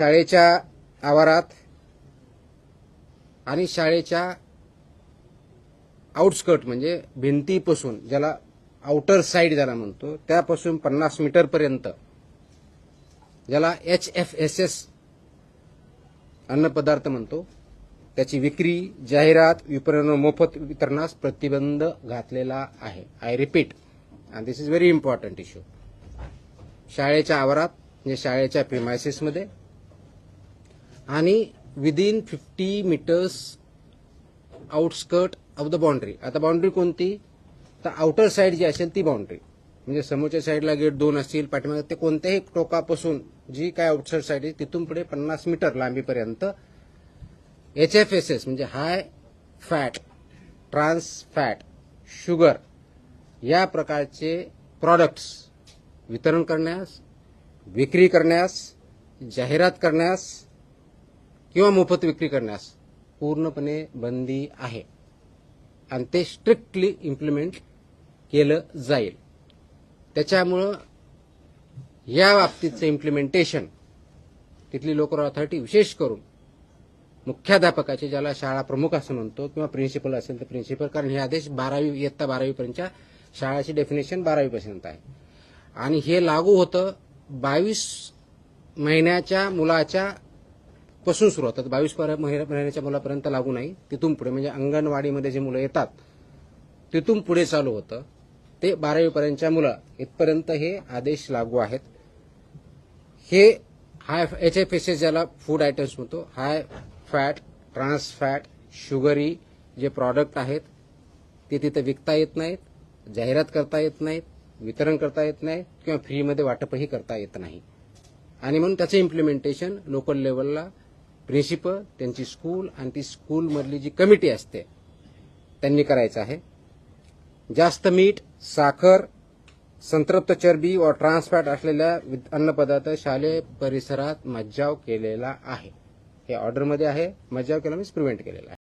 शाळेच्या आवारात आणि शाळेच्या आउटस्कर्ट म्हणजे भिंतीपासून, ज्याला आउटर साइड ज्याला म्हणतो, त्यापासून 50 मीटरपर्यंत, ज्याला HFSS अन्नपदार्थ म्हणतो, त्याची विक्री, जाहिरात, विपणन, मोफत वितरणास प्रतिबंध घातलेला आहे. I repeat, and this is very important issue. शाळेच्या आवारात म्हणजे शाळेच्या प्रिमायसेसमध्ये आणि within 50 meters outskirt of the boundary. आता बाउंड्री कोणती? तर आउटर साइड जी असेल ती बाउंड्री, म्हणजे समोरच्या साईडला गेट 2 असतील, पाठीमागे ते कोणत्याही टोकापासून जी काय आउटसाइड साइड आहे तिथून पुढे 50 मीटर लांबीपर्यंत HFSS म्हणजे high fat, trans fat, sugar या प्रकारचे प्रॉडक्ट्स वितरण करण्यास, विक्री करण्यास, जाहिरात करण्यास किंवा मोफत विक्री करण्यास पूर्णपणे बंदी आहे आणि ते स्ट्रिक्टली इम्प्लिमेंट केलं जाईल. त्याच्यामुळं या बाबतीचं इम्प्लिमेंटेशन तिथली लोकल अथॉरिटी, विशेष करून मुख्याध्यापकाचे, ज्याला शाळा प्रमुख असं म्हणतो, किंवा प्रिन्सिपल असेल तर प्रिन्सिपल, कारण हे आदेश 12वी इयत्ता 12वी पर्यंतच्या शाळाची डेफिनेशन 12वी पर्यंत आहे आणि हे लागू होतं 22 महिन्याच्या मुलाच्या पासून सुरू होतात. 22 महिन्याच्या मुलापर्यंत लागू नाही, तिथून पुढे म्हणजे अंगणवाडीमध्ये जे मुलं येतात तिथून पुढे चालू होतं. ते 12वी पर्यंतच्या मुलं इथपर्यंत हे आदेश लागू आहेत. हे हाय HFSS ज्याला फूड आयटम्स म्हणतो, high fat, trans fat, sugary जे प्रॉडक्ट आहेत ते तिथे विकता येत नाहीत, जाहिरात करता येत नाहीत, वितरण करता येत नाही किंवा फ्रीमध्ये वाटपही करता येत नाही. आणि म्हणून त्याचं इम्प्लिमेंटेशन लोकल लेवलला प्रिन्सिपल, त्यांची स्कूल आणि ती स्कूलमधली जी कमिटी असते त्यांनी करायचं आहे. जास्त मीठ, साखर, संतृप्त चरबी व ट्रान्सफॅट असलेल्या अन्नपदार्थ शालेय परिसरात मज्जाव केलेला आहे. हे ऑर्डरमध्ये आहे. मज्जाव केला म्हणजे प्रिव्हेंट केलेला आहे.